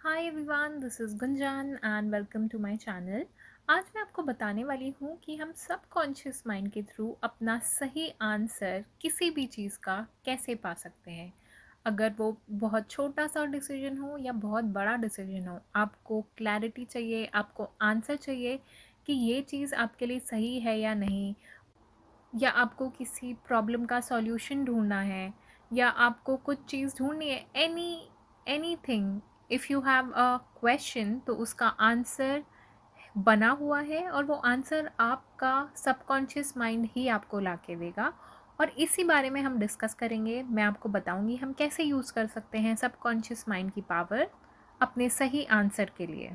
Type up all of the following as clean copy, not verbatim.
Hi everyone, this is Gunjan and welcome to my channel. आज मैं आपको बताने वाली हूँ कि हम सबकॉन्शियस माइंड के थ्रू अपना सही आंसर किसी भी चीज़ का कैसे पा सकते हैं। अगर वो बहुत छोटा सा डिसीजन हो या बहुत बड़ा डिसीजन हो, आपको क्लैरिटी चाहिए, आपको आंसर चाहिए कि ये चीज़ आपके लिए सही है या नहीं, या आपको किसी प्रॉब्लम का सॉल्यूशन ढूँढना है, या आपको कुछ चीज़ ढूँढनी है, anything. If you have a question तो उसका आंसर बना हुआ है और वो आंसर आपका सबकॉन्शियस माइंड ही आपको ला के देगा। और इसी बारे में हम डिस्कस करेंगे। मैं आपको बताऊंगी हम कैसे यूज़ कर सकते हैं सबकॉन्शियस माइंड की पावर अपने सही आंसर के लिए।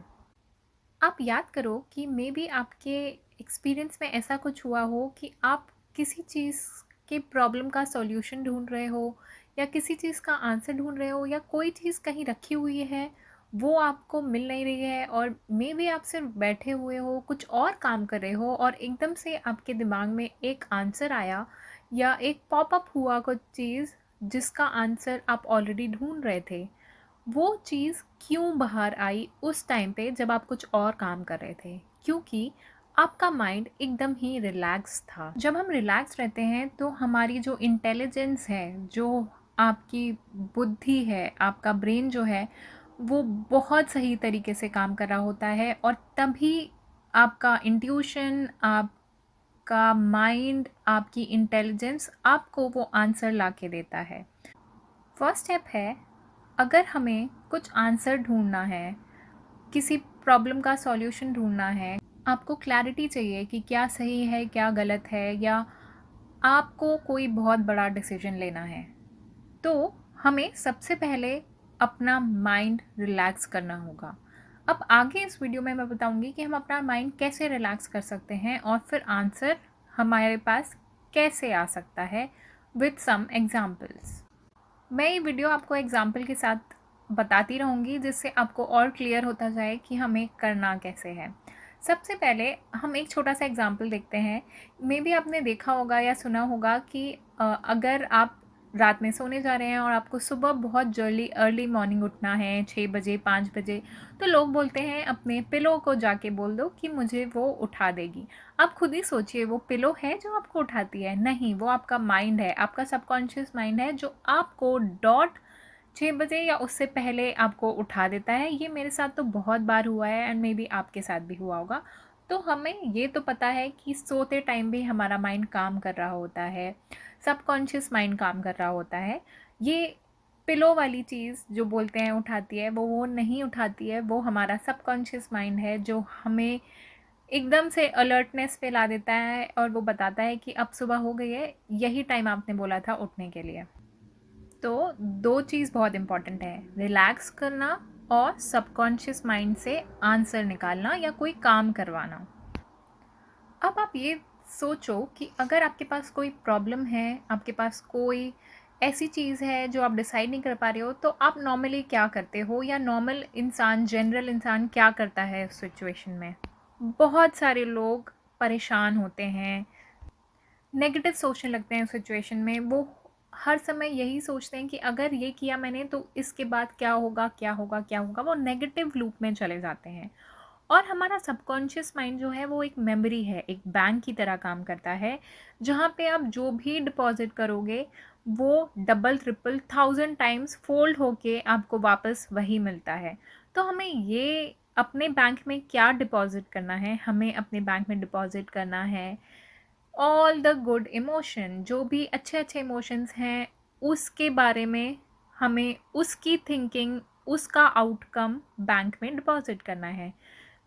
आप याद करो कि मे बी आपके एक्सपीरियंस में ऐसा कुछ हुआ हो कि आप किसी चीज़ के प्रॉब्लम का सॉल्यूशन ढूंढ रहे हो, या किसी चीज़ का आंसर ढूंढ रहे हो, या कोई चीज़ कहीं रखी हुई है, वो आपको मिल नहीं रही है, और मे बी आप सिर्फ बैठे हुए हो, कुछ और काम कर रहे हो, और एकदम से आपके दिमाग में एक आंसर आया, या एक पॉपअप हुआ कुछ चीज़ जिसका आंसर आप ऑलरेडी ढूंढ रहे थे। वो चीज़ क्यों बाहर आई उस टाइम पे जब आप कुछ और काम कर रहे थे? क्योंकि आपका माइंड एकदम ही रिलैक्स था। जब हम रिलैक्स रहते हैं तो हमारी जो इंटेलिजेंस है, जो आपकी बुद्धि है, आपका ब्रेन जो है, वो बहुत सही तरीके से काम कर रहा होता है, और तभी आपका इंट्यूशन, आपका माइंड, आपकी इंटेलिजेंस आपको वो आंसर ला के देता है। फर्स्ट स्टेप है, अगर हमें कुछ आंसर ढूँढना है, किसी प्रॉब्लम का सॉल्यूशन ढूँढना है, आपको क्लैरिटी चाहिए कि क्या सही है, क्या गलत है, या आपको कोई बहुत बड़ा डिसीजन लेना है, तो हमें सबसे पहले अपना माइंड रिलैक्स करना होगा। अब आगे इस वीडियो में मैं बताऊंगी कि हम अपना माइंड कैसे रिलैक्स कर सकते हैं, और फिर आंसर हमारे पास कैसे आ सकता है, विद सम एग्जाम्पल्स। मैं ये वीडियो आपको एग्जाम्पल के साथ बताती रहूँगी, जिससे आपको और क्लियर होता जाए कि हमें करना कैसे है। सबसे पहले हम एक छोटा सा एग्जाम्पल देखते हैं। मे बी आपने देखा होगा या सुना होगा कि अगर आप रात में सोने जा रहे हैं और आपको सुबह बहुत जल्दी अर्ली मॉर्निंग उठना है, 6 बजे 5 बजे, तो लोग बोलते हैं अपने पिलो को जाके बोल दो कि मुझे वो उठा देगी। आप खुद ही सोचिए, वो पिलो है जो आपको उठाती है? नहीं, वो आपका माइंड है, आपका सबकॉन्शियस माइंड है, जो आपको डॉट 6 बजे या उससे पहले आपको उठा देता है। ये मेरे साथ तो बहुत बार हुआ है, एंड मे बी आपके साथ भी हुआ होगा। तो हमें ये तो पता है कि सोते टाइम भी हमारा माइंड काम कर रहा होता है, सबकॉन्शियस माइंड काम कर रहा होता है। ये पिलो वाली चीज़ जो बोलते हैं उठाती है, वो नहीं उठाती है। वो हमारा सबकॉन्शियस माइंड है जो हमें एकदम से अलर्टनेस पे ला देता है, और वो बताता है कि अब सुबह हो गई है, यही टाइम आपने बोला था उठने के लिए। तो दो चीज़ बहुत इंपॉर्टेंट है, रिलैक्स करना और सबकॉन्शियस माइंड से आंसर निकालना या कोई काम करवाना। अब आप ये सोचो कि अगर आपके पास कोई प्रॉब्लम है, आपके पास कोई ऐसी चीज़ है जो आप डिसाइड नहीं कर पा रहे हो, तो आप नॉर्मली क्या करते हो, या नॉर्मल इंसान, जनरल इंसान क्या करता है उस सिचुएशन में? बहुत सारे लोग परेशान होते हैं, नेगेटिव सोचने लगते हैं उस सिचुएशन में। वो हर समय यही सोचते हैं कि अगर ये किया मैंने तो इसके बाद क्या होगा, क्या होगा, क्या होगा। वो नेगेटिव लूप में चले जाते हैं। और हमारा सबकॉन्शियस माइंड जो है वो एक मेमोरी है, एक बैंक की तरह काम करता है, जहाँ पे आप जो भी डिपॉजिट करोगे वो डबल ट्रिपल 1000 टाइम्स फोल्ड होके आपको वापस वही मिलता है। तो हमें ये अपने बैंक में क्या डिपॉजिट करना है? हमें अपने बैंक में डिपॉजिट करना है ऑल द गुड इमोशन, जो भी अच्छे अच्छे इमोशंस हैं उसके बारे में हमें उसकी थिंकिंग, उसका आउटकम बैंक में डिपॉजिट करना है,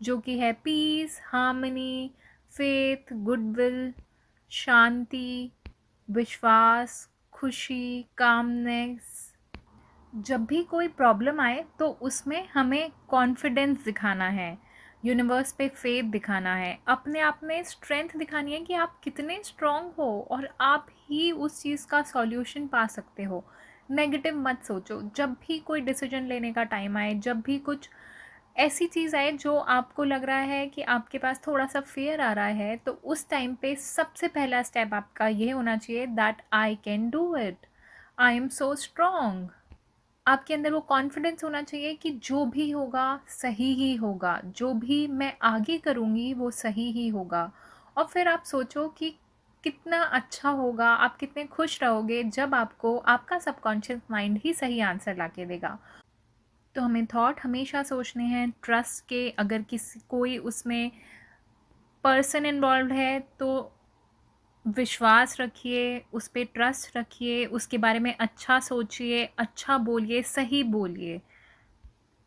जो कि है पीस, हार्मनी, फेथ, गुडविल, शांति, विश्वास, खुशी, कामनेस। जब भी कोई प्रॉब्लम आए तो उसमें हमें कॉन्फिडेंस दिखाना है, यूनिवर्स पे फेथ दिखाना है, अपने आप में स्ट्रेंथ दिखानी है कि आप कितने स्ट्रांग हो और आप ही उस चीज़ का सॉल्यूशन पा सकते हो। नेगेटिव मत सोचो। जब भी कोई डिसीजन लेने का टाइम आए, जब भी कुछ ऐसी चीज़ आए जो आपको लग रहा है कि आपके पास थोड़ा सा फियर आ रहा है, तो उस टाइम पे सबसे पहला स्टेप आपका ये होना चाहिए that I can do it, I am so strong. आपके अंदर वो कॉन्फिडेंस होना चाहिए कि जो भी होगा सही ही होगा, जो भी मैं आगे करूँगी वो सही ही होगा। और फिर आप सोचो कि कितना अच्छा होगा, आप कितने खुश रहोगे जब आपको आपका सबकॉन्शियस माइंड ही सही आंसर ला के देगा। तो हमें थॉट हमेशा सोचने हैं ट्रस्ट के। अगर किसी कोई उसमें पर्सन इन्वॉल्व है तो विश्वास रखिए, उस पे ट्रस्ट रखिए, उसके बारे में अच्छा सोचिए, अच्छा बोलिए, सही बोलिए।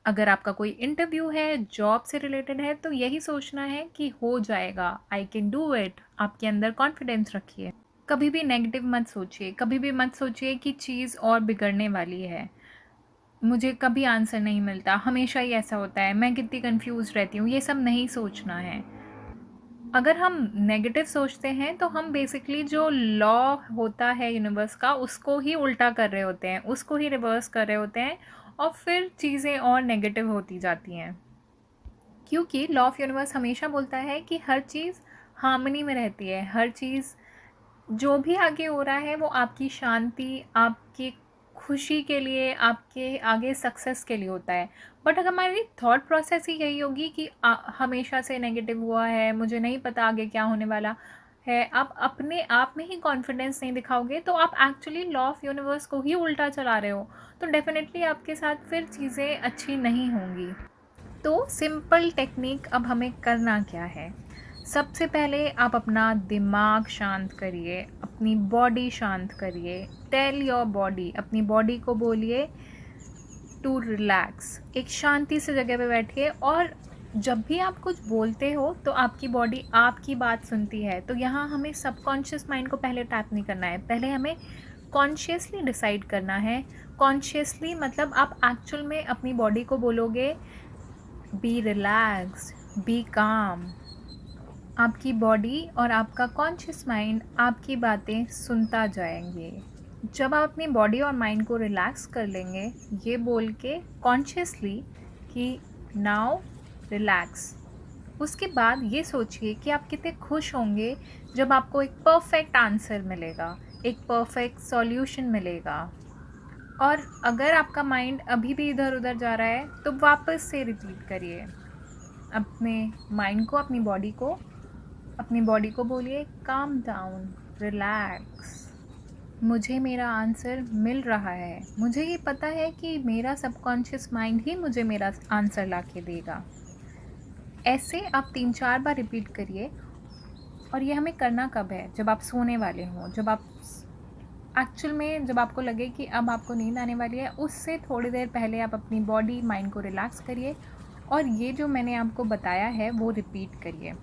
अगर आपका कोई इंटरव्यू है, जॉब से रिलेटेड है, तो यही सोचना है कि हो जाएगा, आई कैन डू इट। आपके अंदर कॉन्फिडेंस रखिए। कभी भी नेगेटिव मत सोचिए, कभी भी मत सोचिए कि चीज़ और बिगड़ने वाली है, मुझे कभी आंसर नहीं मिलता, हमेशा ही ऐसा होता है, मैं कितनी कंफ्यूज रहती हूँ। ये सब नहीं सोचना है। अगर हम नेगेटिव सोचते हैं तो हम बेसिकली जो लॉ होता है यूनिवर्स का उसको ही उल्टा कर रहे होते हैं, उसको ही रिवर्स कर रहे होते हैं, और फिर चीज़ें और नेगेटिव होती जाती हैं। क्योंकि लॉ ऑफ यूनिवर्स हमेशा बोलता है कि हर चीज़ हार्मनी में रहती है, हर चीज़ जो भी आगे हो रहा है वो आपकी शांति, आपकी खुशी के लिए, आपके आगे सक्सेस के लिए होता है। बट अगर हमारी थॉट प्रोसेस ही यही होगी कि हमेशा से नेगेटिव हुआ है, मुझे नहीं पता आगे क्या होने वाला है, आप अपने आप में ही कॉन्फिडेंस नहीं दिखाओगे, तो आप एक्चुअली लॉ ऑफ यूनिवर्स को ही उल्टा चला रहे हो। तो डेफिनेटली आपके साथ फिर चीज़ें अच्छी नहीं होंगी। तो सिंपल टेक्निक अब हमें करना क्या है? सबसे पहले आप अपना दिमाग शांत करिए, अपनी बॉडी शांत करिए। टेल योर बॉडी, अपनी बॉडी को बोलिए टू रिलैक्स। एक शांति से जगह पे बैठिए, और जब भी आप कुछ बोलते हो तो आपकी बॉडी आपकी बात सुनती है। तो यहाँ हमें सबकॉन्शियस माइंड को पहले टैप नहीं करना है, पहले हमें कॉन्शियसली डिसाइड करना है। कॉन्शियसली मतलब आप एक्चुअल में अपनी बॉडी को बोलोगे बी रिलैक्स्ड, बी काम। आपकी बॉडी और आपका कॉन्शियस माइंड आपकी बातें सुनता जाएंगे। जब आप अपनी बॉडी और माइंड को रिलैक्स कर लेंगे ये बोल के कॉन्शियसली कि नाउ रिलैक्स, उसके बाद ये सोचिए कि आप कितने खुश होंगे जब आपको एक परफेक्ट आंसर मिलेगा, एक परफेक्ट सॉल्यूशन मिलेगा। और अगर आपका माइंड अभी भी इधर उधर जा रहा है तो वापस से रिपीट करिए अपने माइंड को, अपनी बॉडी को बोलिए काम डाउन, रिलैक्स। मुझे मेरा आंसर मिल रहा है, मुझे ये पता है कि मेरा सबकॉन्शियस माइंड ही मुझे मेरा आंसर ला के देगा। ऐसे आप 3-4 बार रिपीट करिए। और ये हमें करना कब है? जब आप सोने वाले हों, जब आप एक्चुअल में जब आपको लगे कि अब आपको नींद आने वाली है, उससे थोड़ी देर पहले आप अपनी बॉडी माइंड को रिलैक्स करिए और ये जो मैंने आपको बताया है वो रिपीट करिए।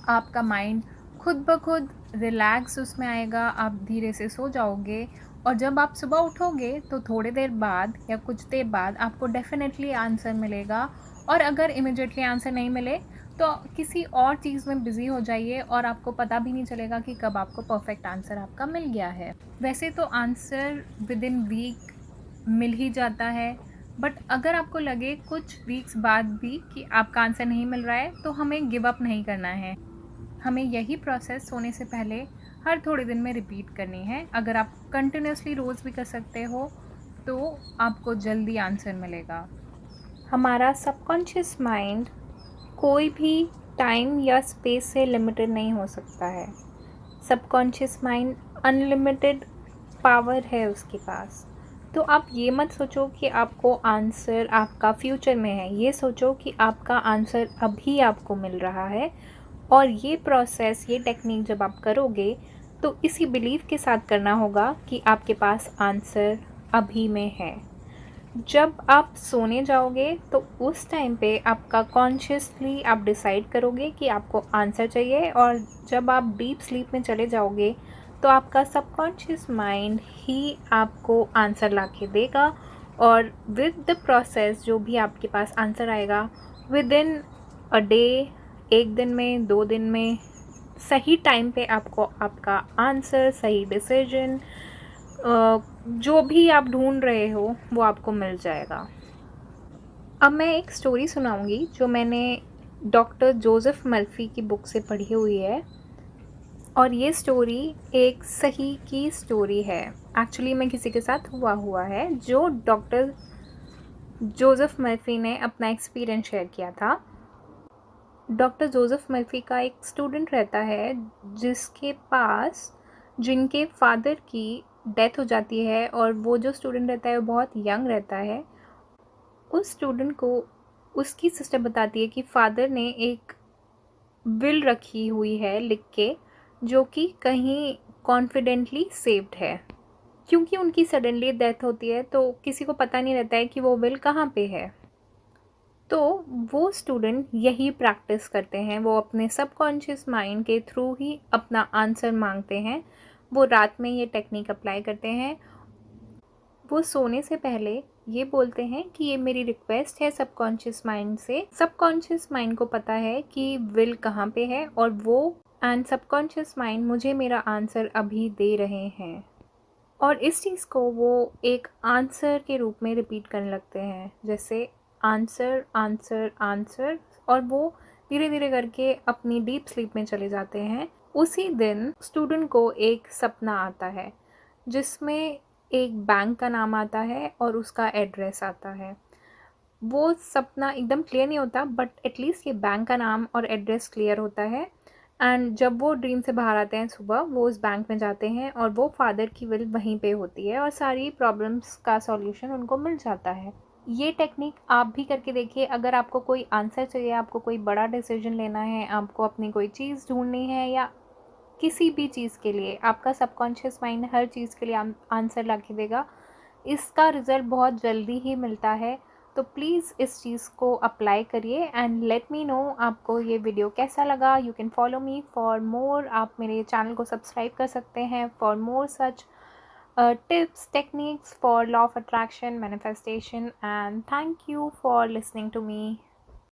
आपका माइंड खुद ब खुद रिलैक्स उसमें आएगा, आप धीरे से सो जाओगे। और जब आप सुबह उठोगे तो थोड़ी देर बाद या कुछ देर बाद आपको डेफिनेटली आंसर मिलेगा। और अगर इमिडिएटली आंसर नहीं मिले तो किसी और चीज़ में बिज़ी हो जाइए और आपको पता भी नहीं चलेगा कि कब आपको परफेक्ट आंसर आपका मिल गया है। वैसे तो आंसर विद इन वीक मिल ही जाता है, बट अगर आपको लगे कुछ वीक्स बाद भी कि आपका आंसर नहीं मिल रहा है तो हमें गिव अप नहीं करना है। हमें यही प्रोसेस सोने से पहले हर थोड़े दिन में रिपीट करनी है। अगर आप कंटिन्यूसली रोज़ भी कर सकते हो तो आपको जल्दी आंसर मिलेगा। हमारा सबकॉन्शियस माइंड कोई भी टाइम या स्पेस से लिमिटेड नहीं हो सकता है। सबकॉन्शियस माइंड अनलिमिटेड पावर है उसके पास। तो आप ये मत सोचो कि आपको आंसर आपका फ्यूचर में है, ये सोचो कि आपका आंसर अभी आपको मिल रहा है। और ये प्रोसेस, ये टेक्निक जब आप करोगे तो इसी बिलीव के साथ करना होगा कि आपके पास आंसर अभी में है। जब आप सोने जाओगे तो उस टाइम पे आपका कॉन्शियसली आप डिसाइड करोगे कि आपको आंसर चाहिए, और जब आप डीप स्लीप में चले जाओगे तो आपका सबकॉन्शियस माइंड ही आपको आंसर ला के देगा। और विद द प्रोसेस जो भी आपके पास आंसर आएगा विद इन अ डे, एक दिन में, 2 दिन में, सही टाइम पे आपको आपका आंसर, सही डिसीजन, जो भी आप ढूंढ रहे हो वो आपको मिल जाएगा। अब मैं एक स्टोरी सुनाऊंगी जो मैंने डॉक्टर जोसेफ मर्फी की बुक से पढ़ी हुई है। और ये स्टोरी एक सही की स्टोरी है। एक्चुअली में किसी के साथ हुआ है, जो डॉक्टर जोसेफ मर्फी ने अपना एक्सपीरियंस शेयर किया था। डॉक्टर जोसेफ मर्फी का एक स्टूडेंट रहता है जिसके पास जिनके फादर की डेथ हो जाती है, और वो जो स्टूडेंट रहता है वो बहुत यंग रहता है। उस स्टूडेंट को उसकी सिस्टर बताती है कि फादर ने एक विल रखी हुई है लिख के, जो कि कहीं कॉन्फिडेंटली सेव्ड है। क्योंकि उनकी सडनली डेथ होती है तो किसी को पता नहीं रहता है कि वो विल कहाँ पे है। तो वो स्टूडेंट यही प्रैक्टिस करते हैं, वो अपने सबकॉन्शियस माइंड के थ्रू ही अपना आंसर मांगते हैं। वो रात में ये टेक्निक अप्लाई करते हैं। वो सोने से पहले ये बोलते हैं कि ये मेरी रिक्वेस्ट है सबकॉन्शियस माइंड से। सबकॉन्शियस माइंड को पता है कि विल कहाँ पे है, और वो एंड सबकॉन्शियस माइंड मुझे मेरा आंसर अभी दे रहे हैं। और इस चीज़ को वो एक आंसर के रूप में रिपीट करने लगते हैं, जैसे आंसर आंसर आंसर, और वो धीरे धीरे करके अपनी डीप स्लीप में चले जाते हैं। उसी दिन स्टूडेंट को एक सपना आता है जिसमें एक बैंक का नाम आता है और उसका एड्रेस आता है। वो सपना एकदम क्लियर नहीं होता, बट एटलीस्ट ये बैंक का नाम और एड्रेस क्लियर होता है। एंड जब वो ड्रीम से बाहर आते हैं सुबह, वो उस बैंक में जाते हैं और वो फादर की विल वहीं पे होती है और सारी प्रॉब्लम्स का सॉल्यूशन उनको मिल जाता है। ये टेक्निक आप भी करके देखिए। अगर आपको कोई आंसर चाहिए, आपको कोई बड़ा डिसीजन लेना है, आपको अपनी कोई चीज़ ढूंढनी है, या किसी भी चीज़ के लिए आपका सबकॉन्शियस माइंड हर चीज़ के लिए आंसर ला के देगा। इसका रिज़ल्ट बहुत जल्दी ही मिलता है। तो प्लीज़ इस चीज़ को अप्लाई करिए एंड लेट मी नो आपको ये वीडियो कैसा लगा। You can follow me for more. आप मेरे चैनल को सब्सक्राइब कर सकते हैं for more such tips, techniques for law of attraction, manifestation, and thank you for listening to me.